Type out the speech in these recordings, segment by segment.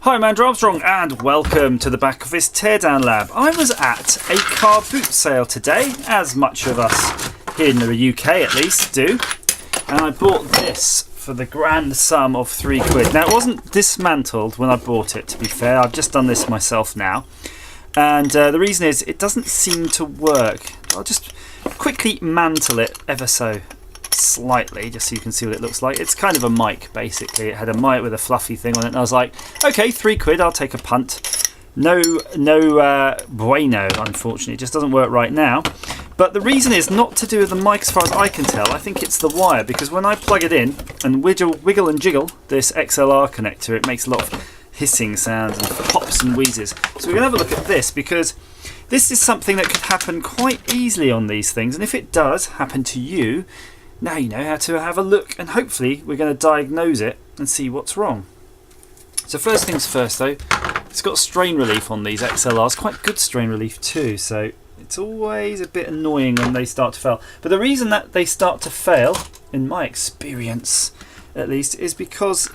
Hi, I'm Andrew Armstrong and welcome to the Back Office Teardown Lab. I was at a car boot sale today, as much of us here in the UK at least do, and I bought this for the grand sum of £3. Now, it wasn't dismantled when I bought it, to be fair. I've just done this myself now, and the reason is it doesn't seem to work. I'll just quickly mantle it ever so slightly just so you can see what it looks like. It's kind of a mic basically. It had a mic with a fluffy thing on it and I was like, okay, £3, I'll take a punt. No bueno, unfortunately. It just doesn't work right now. But the reason is not to do with the mic as far as I can tell. I think it's the wire, because when I plug it in and wiggle and jiggle this XLR connector, it makes a lot of hissing sounds and pops and wheezes. So we're going to have a look at this, because this is something that could happen quite easily on these things, and if it does happen to you, now you know how to have a look, and hopefully we're going to diagnose it and see what's wrong. So first things first though, it's got strain relief on these XLRs, quite good strain relief too, so it's always a bit annoying when they start to fail. But the reason that they start to fail, in my experience at least, is because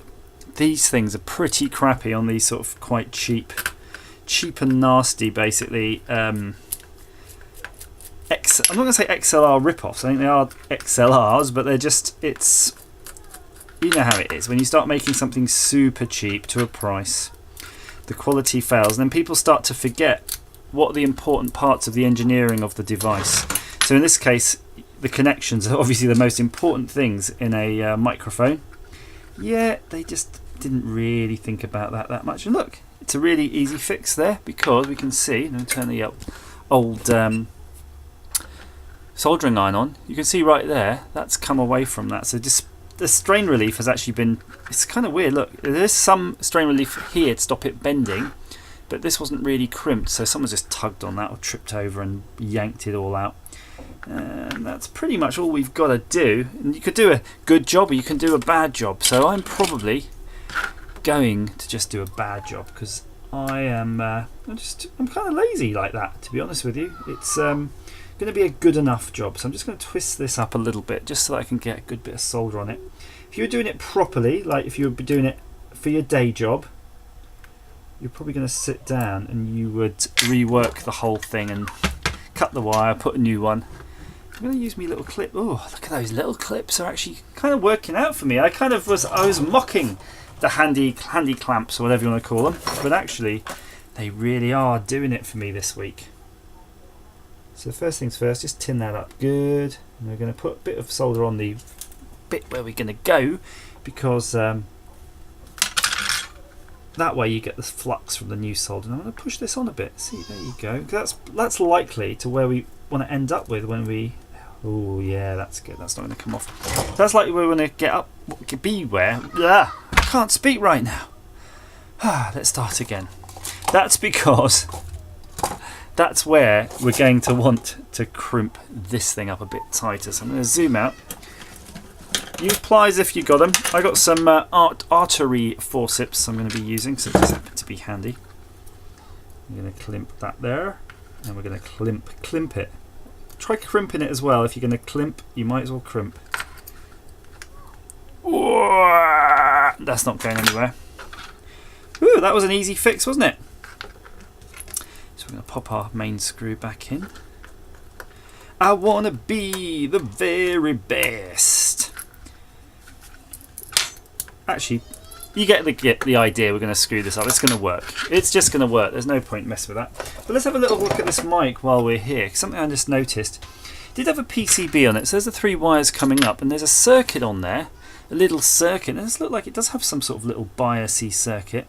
these things are pretty crappy on these sort of quite cheap and nasty basically I'm not going to say XLR rip-offs. I think they are XLRs, but they're just, it's, you know how it is. When you start making something super cheap to a price, the quality fails, and then people start to forget what are the important parts of the engineering of the device. So in this case, the connections are obviously the most important things in a microphone. Yeah, they just didn't really think about that much. And look, it's a really easy fix there, because we can see, let me turn the old soldering iron on, you can see right there that's come away from that. So just the strain relief has actually been, it's kind of weird. Look, there's some strain relief here to stop it bending, but this wasn't really crimped, so someone's just tugged on that or tripped over and yanked it all out. And that's pretty much all we've got to do. And you could do a good job or you can do a bad job, so I'm probably going to just do a bad job, because I'm kind of lazy like that, to be honest with you. It's going to be a good enough job, so I'm just going to twist this up a little bit just so that I can get a good bit of solder on it. If you were doing it properly, like if you were doing it for your day job, you're probably going to sit down and you would rework the whole thing and cut the wire, put a new one. I'm going to use my little clip. Oh, look at those little clips, are actually kind of working out for me. I was mocking the handy clamps, or whatever you want to call them, but actually they really are doing it for me this week. So first things first, just tin that up good, and we're going to put a bit of solder on the bit where we're going to go, because that way you get the flux from the new solder. And I'm going to push this on a bit. See, there you go. That's likely to where we want to end up with when we. Oh yeah, that's good. That's not going to come off. That's likely where we want to get up. Be where? I can't speak right now. Let's start again. That's because. That's where we're going to want to crimp this thing up a bit tighter. So I'm going to zoom out. Use pliers if you got them. I got some artery forceps I'm going to be using, so this happens to be handy. I'm going to crimp that there, and we're going to crimp it. Try crimping it as well. If you're going to crimp, you might as well crimp. That's not going anywhere. Ooh, that was an easy fix, wasn't it? We're going to pop our main screw back in. I want to be the very best. Actually, you get the idea. We're going to screw this up. It's going to work. It's just going to work. There's no point messing with that. But let's have a little look at this mic while we're here. Something I just noticed. It did have a PCB on it. So there's the 3 wires coming up, and there's a circuit on there. A little circuit. And this looks like it does have some sort of little biasy circuit.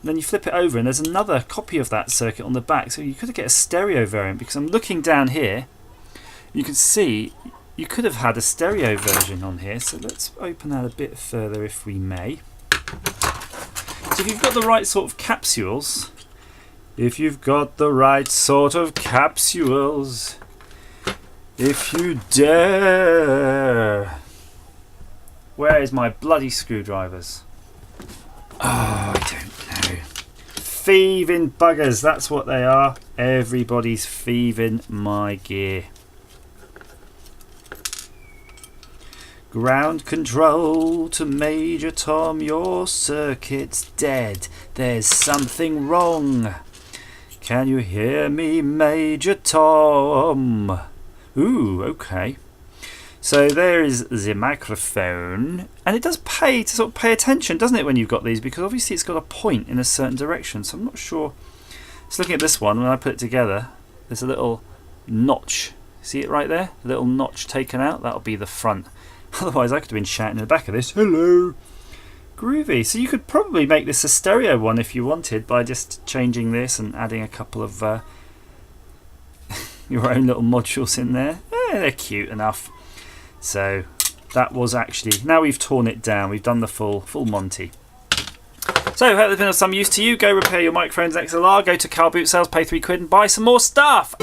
And then you flip it over and there's another copy of that circuit on the back, so you could get a stereo variant, because I'm looking down here, you can see you could have had a stereo version on here. So let's open that a bit further if we may. So if you've got the right sort of capsules, if you dare. Where is my bloody screwdrivers? Oh, I don't know. Thieving buggers, that's what they are. Everybody's thieving my gear. Ground control to Major Tom, your circuit's dead. There's something wrong. Can you hear me, Major Tom? Ooh, okay. So there is the microphone, and it does pay to sort of pay attention, doesn't it, when you've got these, because obviously it's got a point in a certain direction. So I'm not sure. Just looking at this one, when I put it together, there's a little notch. See it right there? A little notch taken out. That'll be the front. Otherwise, I could have been shouting in the back of this. Hello. Groovy. So you could probably make this a stereo one if you wanted by just changing this and adding a couple of your own little modules in there. They're cute enough. So that was actually, now we've torn it down, we've done the full Monty. So hope it's been of some use to you. Go repair your microphones XLR, go to Car Boot Sales, pay £3 and buy some more stuff.